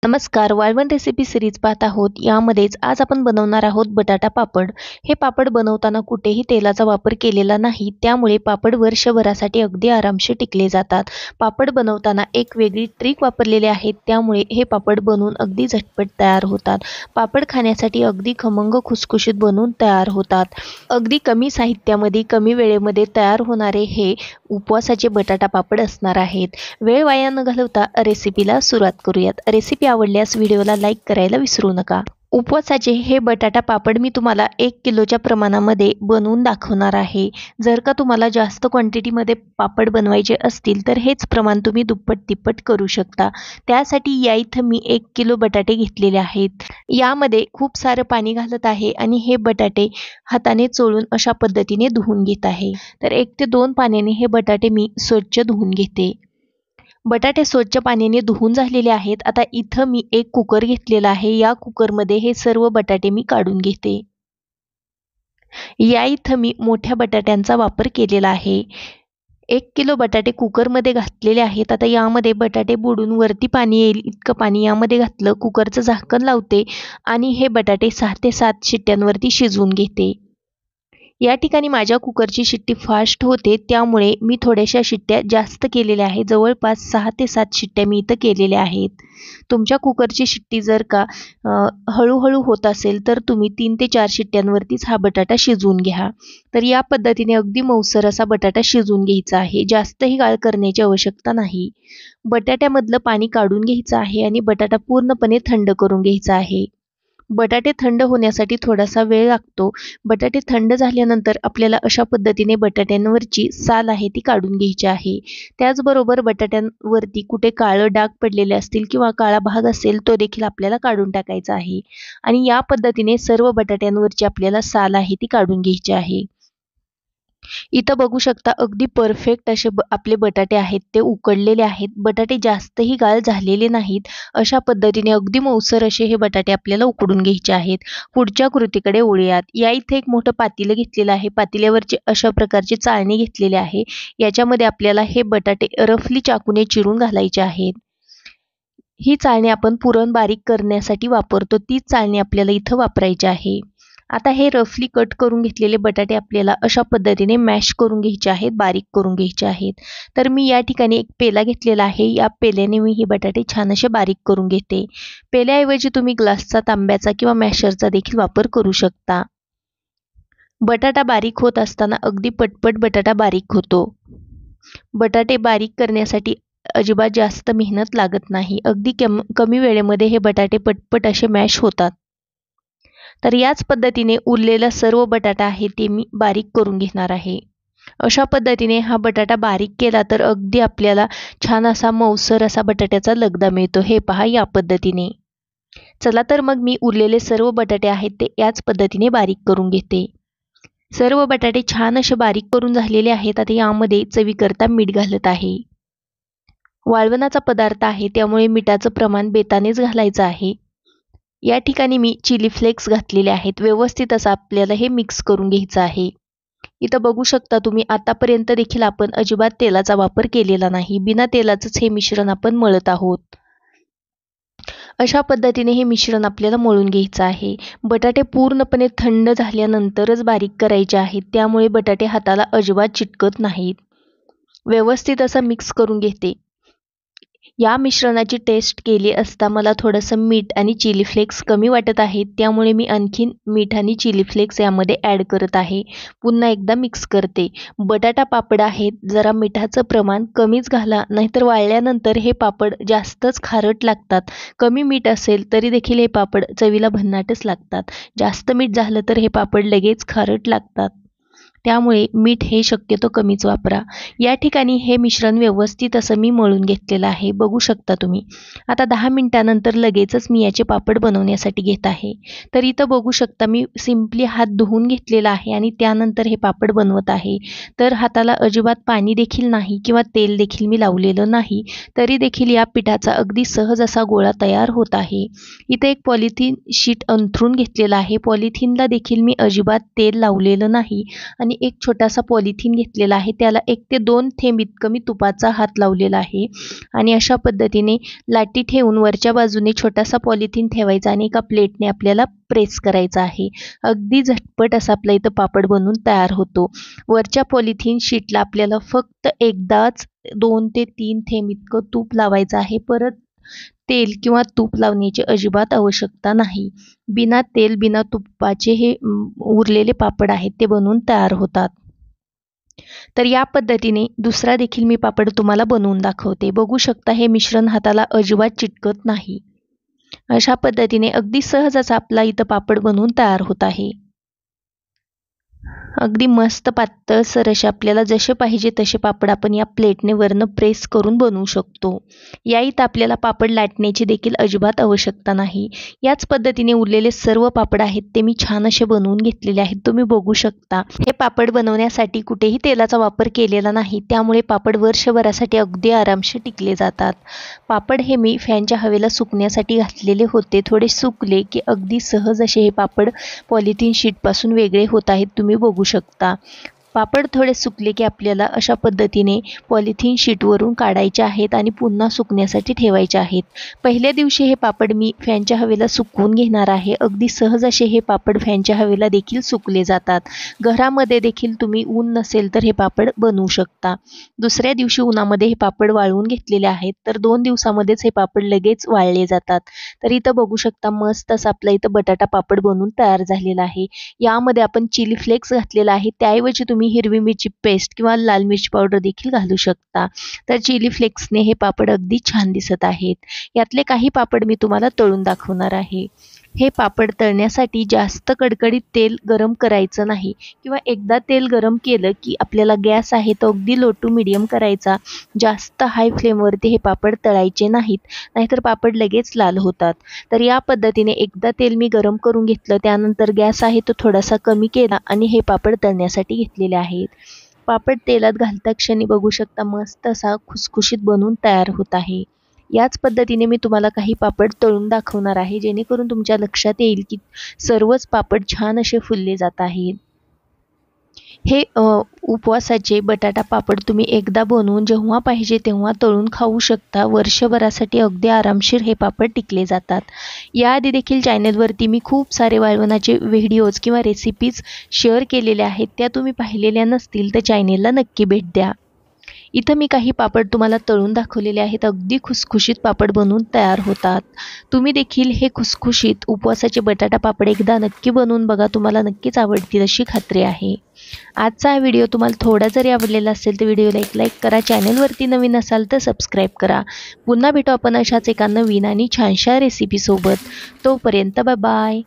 नमस्कार, वाळवण recipe series पाहत आहोत. यामध्येच आज आपण बनवणार आहोत बटाटा पापड. हे पापड बनवताना कुठेही तेलाचा वापर केलेला नाही, त्यामुळे पापड वर्षभरासाठी अगदी आरामशीर टिकले जातात. पापड बनवताना एक वेगळी ट्रिक वापरलेली आहे, त्यामुळे हे पापड बनवून अगदी झटपट तयार होतात. पापड खाण्यासाठी अगदी खमंग खुसखुशीत बनवून तयार होतात. अगदी कमी साहित्यामध्ये कमी वेळेमध्ये तयार होणारे हे उपवासाचे बटाटा पापड असणार आहेत. वेळ वाया न घालवता रेसिपीला सुरुवात करूयात. रेसिपी आवडल्यास व्हिडिओला लाईक करायला विसरू नका. उपवासाचे हे बटाटा पापड मी तुम्हाला 1 किलोच्या प्रमाणामध्ये बनवून दाखवणार आहे. जर का तुम्हाला जास्त क्वांटिटीमध्ये पापड बनवायचे असतील तर हेच प्रमाण तुम्ही दुप्पट तिप्पट करू शकता. त्यासाठी या इथं मी 1 किलो बटाटे घेतलेले आहेत. यामध्ये खूप सारं पाणी घालत आहे आणि हे बटाटे हाताने चोळून अशा पद्धतीने धुवून घेत आहे. तर 1 ते 2 पाण्याने हे बटाटे मी स्वच्छ धुवून घेते. बटाटे स्वच्छ पाण्याने धुवून झालेले आहेत. आता इथं मी एक कुकर घेतलेला आहे. या कुकरमध्ये हे सर्व बटाटे मी काढून घेते. या इथं मी मोठ्या बटाट्यांचा वापर केलेला आहे. 1 किलो बटाटे कुकरमध्ये घातलेले आहेत. आता यामध्ये बटाटे बुडून वरती पाणी येईल इतकं पाणी यामध्ये घातलं. कुकरचं झाकण लावते आणि हे बटाटे 6 ते 7 शिट्ट्यांवरती शिजवून घेते. या ठिकाणी माझ्या कुकरची शिट्टी फास्ट होते, त्यामुळे मी थोड्याशा शिट्ट्या जास्त केलेल्या आहेत. जवळपास 6 ते 7 शिट्ट्या मी इथं केलेल्या आहेत. तुमच्या कुकरची शिट्टी जर का हळूहळू होत असेल तर तुम्ही 3 ते 4 शिट्ट्यांवरतीच हा बटाटा शिजवून घ्या. तर या पद्धतीने अगदी मऊसर असा बटाटा शिजवून घ्यायचा आहे. जास्तही गाळ करण्याची आवश्यकता नाही. बटाट्यामधलं पाणी काढून घ्यायचं आहे आणि बटाटा पूर्णपणे थंड करून घ्यायचा आहे. बटाटे थंड होण्यासाठी थोडासा वेळ लागतो. बटाटे थंड झाल्यानंतर आपल्याला अशा पद्धतीने बटाट्यांवरची साल आहे ती काढून घ्यायची आहे. त्याचबरोबर बटाट्यांवरती कुठे काळं डाग पडलेले असतील किंवा काळा भाग असेल तो देखील आपल्याला काढून टाकायचा आहे. आणि या पद्धतीने सर्व बटाट्यांवरची आपल्याला साल आहे ती काढून घ्यायची आहे. इथं बघू शकता अगदी परफेक्ट असे आपले बटाटे आहेत ते उकडलेले आहेत. बटाटे जास्तही गाळ झालेले नाहीत. अशा पद्धतीने अगदी मऊसर असे हे बटाटे आपल्याला उकडून घ्यायचे आहेत. पुढच्या कृतीकडे वळूयात. या इथे एक मोठं पातेलं घेतलेलं आहे. पातेल्यावरचे अशा प्रकारचे चाळणी घेतलेले आहे. याच्यामध्ये आपल्याला हे बटाटे रफली चाकूने चिरून घालायचे आहेत. ही चाळणी आपण पुरण बारीक करण्यासाठी वापरतो, तीच चाळणी आपल्याला इथं वापरायची आहे. आता हे रफली कट करून घेतलेले बटाटे आपल्याला अशा पद्धतीने मॅश करून घ्यायचे आहेत, बारीक करून घ्यायचे आहेत. तर मी या ठिकाणी एक पेला घेतलेला आहे. या पेल्याने मी हे बटाटे छान असे बारीक करून घेते. पेल्याऐवजी तुम्ही ग्लासचा, तांब्याचा किंवा मॅशरचा देखील वापर करू शकता. बटाटा बारीक होत असताना अगदी पटपट बटाटा बारीक होतो. बटाटे बारीक करण्यासाठी अजिबात जास्त मेहनत लागत नाही. अगदी कमी वेळेमध्ये हे बटाटे पटपट असे मॅश होतात. तर याच पद्धतीने उरलेला सर्व बटाटा आहे ते मी बारीक करून घेणार आहे. अशा पद्धतीने हा बटाटा बारीक केला तर अगदी आपल्याला छान असा मऊसर असा बटाट्याचा लगदा मिळतो. हे पहा या पद्धतीने. चला तर मग मी उरलेले सर्व बटाटे आहेत ते याच पद्धतीने बारीक करून घेते. सर्व बटाटे छान असे बारीक करून झालेले आहेत. आता यामध्ये चवीकरता मीठ घालत आहे. वाळवणाचा पदार्थ आहे त्यामुळे मिठाचं प्रमाण बेतानेच घालायचं आहे. या ठिकाणी मी चिली फ्लेक्स घातलेले आहेत. व्यवस्थित असं आपल्याला हे मिक्स करून घ्यायचं आहे. इथं बघू शकता तुम्ही आतापर्यंत देखील आपण अजिबात तेलाचा वापर केलेला नाही. बिना तेलाचंच हे मिश्रण आपण मळत आहोत. अशा पद्धतीने हे मिश्रण आपल्याला मळून घ्यायचं आहे. बटाटे पूर्णपणे थंड झाल्यानंतरच बारीक करायचे आहेत, त्यामुळे बटाटे हाताला अजिबात चिटकत नाहीत. व्यवस्थित असं मिक्स करून घेते. या मिश्रणाची टेस्ट केली असता मला थोडंसं मीठ आणि चिली फ्लेक्स कमी वाटत आहे, त्यामुळे मी आणखीन मीठ आणि चिली फ्लेक्स यामध्ये ॲड करत आहे. पुन्हा एकदा मिक्स करते. बटाटा पापड आहेत, जरा मिठाचं प्रमाण कमीच घाला, नाहीतर वाळल्यानंतर हे पापड जास्तच खारट लागतात. कमी मीठ असेल तरी देखील हे पापड चवीला भन्नाटच लागतात. जास्त मीठ झालं तर हे पापड लगेच खारट लागतात. त्यामुळे मीठ हे शक्यतो कमीच वापरा. या ठिकाणी हे मिश्रण व्यवस्थित असं मी मळून घेतलेलं आहे. बघू शकता तुम्ही. आता 10 मिनिटानंतर लगेचच मी याचे पापड बनवण्यासाठी घेत आहे. तर इथं बघू शकता मी सिम्पली हात धुवून घेतलेला आहे आणि त्यानंतर हे पापड बनवत आहे. तर हाताला अजिबात पाणी देखील नाही किंवा तेल देखील मी लावलेलं नाही. तरी देखील या पिठाचा अगदी सहज असा गोळा तयार होत आहे. इथं एक पॉलिथिन शीट अंथरून घेतलेला आहे. पॉलिथिनला देखील मी अजिबात तेल लावलेलं नाही आणि आणि एक छोटासा पॉलिथिन घेतलेला आहे, त्याला 1 ते 2 थेंब इतकं मी तुपाचा हात लावलेला आहे आणि अशा पद्धतीने लाटी ठेवून वरच्या बाजूने छोटासा पॉलिथिन ठेवायचा आणि एका प्लेटने आपल्याला प्रेस करायचा आहे. अगदी झटपट असा आपला इथं पापड बनून तयार होतो. वरच्या पॉलिथिन शीटला आपल्याला फक्त एकदाच 2 ते 3 थेंब इतकं तूप लावायचं आहे. परत तेल किंवा तूप लावण्याची अजिबात आवश्यकता नाही. बिना तेल बिना तुपाचे हे उरलेले पापड आहेत ते बनवून तयार होतात. तर या पद्धतीने दुसरा देखील मी पापड तुम्हाला बनवून दाखवते. बघू शकता हे मिश्रण हाताला अजिबात चिटकत नाही. अशा पद्धतीने अगदी सहज असा आपला इथं पापड बनवून तयार होत आहे. अगदी मस्त पातळसर असे आपल्याला जसे पाहिजे तसे पापड आपण या प्लेटने वरनं प्रेस करून बनवू शकतो. या इथं आपल्याला पापड लाटण्याची देखील अजिबात आवश्यकता नाही. याच पद्धतीने उरलेले सर्व पापड आहेत ते मी छान असे बनवून घेतलेले आहेत. तुम्ही बघू शकता. हे पापड बनवण्यासाठी कुठेही तेलाचा वापर केलेला नाही, त्यामुळे पापड वर्षभरासाठी अगदी आरामशीर टिकले जातात. पापड हे मी फॅनच्या हवेला सुकण्यासाठी घातलेले होते. थोडे सुकले की अगदी सहज असे हे पापड पॉलिथिन शीटपासून वेगळे होत आहेत. तुम्ही बघू शकता. पापड थोडे सुकले की आपल्याला अशा पद्धतीने पॉलिथिन शीटवरून काढायचे आहेत आणि पुन्हा सुकण्यासाठी ठेवायचे आहेत. पहिल्या दिवशी हे पापड मी फॅनच्या हवेला सुकवून घेणार आहे. अगदी सहज असे हे पापड फॅनच्या हवेला देखील सुकले जातात. घरामध्ये देखील तुम्ही ऊन नसेल तर हे पापड बनवू शकता. दुसऱ्या दिवशी उन्हामध्ये हे पापड वाळवून घेतलेले आहेत, तर 2 दिवसामध्येच हे पापड लगेच वाळले जातात. तर इथं बघू शकता मस्त असं आपला इथं बटाटा पापड बनवून तयार झालेला आहे. यामध्ये आपण चिली फ्लेक्स घातलेला आहे, त्याऐवजी तुम्ही हिरवी मिरची पेस्ट किंवा लाल मिरची पावडर देखील घालू शकता. तर चिली फ्लेक्सने हे पापड अगदी छान दिसत आहेत. यातले काही पापड मी तुम्हाला तळून दाखवणार आहे. हे पापड तळण्यासाठी जास्त कडकडीत तेल गरम करायचं नाही किंवा एकदा तेल गरम केलं की आपल्याला गॅस आहे तो अगदी लो टू मीडियम करायचा. जास्त हाय फ्लेमवरती हे पापड तळायचे नाहीत, नाहीतर पापड लगेच लाल होतात. तर या पद्धतीने एकदा तेल मी गरम करून घेतलं, त्यानंतर गॅस आहे तो थोडासा कमी केला आणि हे पापड तळण्यासाठी घेतलेले आहेत. पापड तेलात घालता क्षणी बघू शकता मस्त असा खुसखुशीत बनवून तयार होत आहे. याच पद्धतीने मी तुम्हाला काही पापड तळून दाखवणार आहे, जेणेकरून तुमच्या लक्षात येईल की सर्वच पापड छान असे फुलले जात आहेत. हे उपवासाचे बटाटा पापड तुम्ही एकदा बनवून जेव्हा पाहिजे तेव्हा तळून खाऊ शकता. वर्षभरासाठी अगदी आरामशीर हे पापड टिकले जातात. याआधी देखील चॅनलवरती मी खूप सारे वाळवणाचे व्हिडिओज किंवा रेसिपीज शेअर केलेल्या आहेत. त्या तुम्ही पाहिलेल्या नसतील तर चॅनेलला नक्की भेट द्या. इथं मी काही पापड तुम्हाला तळून दाखवलेले आहेत. अगदी खुसखुशीत पापड बनवून तयार होतात. तुम्ही देखील हे खुसखुशीत उपवासाचे बटाटा पापड एकदा नक्की बनवून बघा. तुम्हाला नक्कीच आवडतील अशी खात्री आहे. आजचा हा व्हिडिओ तुम्हाला थोडा जरी आवडलेला असेल तर व्हिडिओला एक लाईक करा. चॅनलवरती नवीन असाल तर सबस्क्राईब करा. पुन्हा भेटू आपण अशाच एका नवीन आणि छानशा रेसिपीसोबत. तोपर्यंत बाय बाय.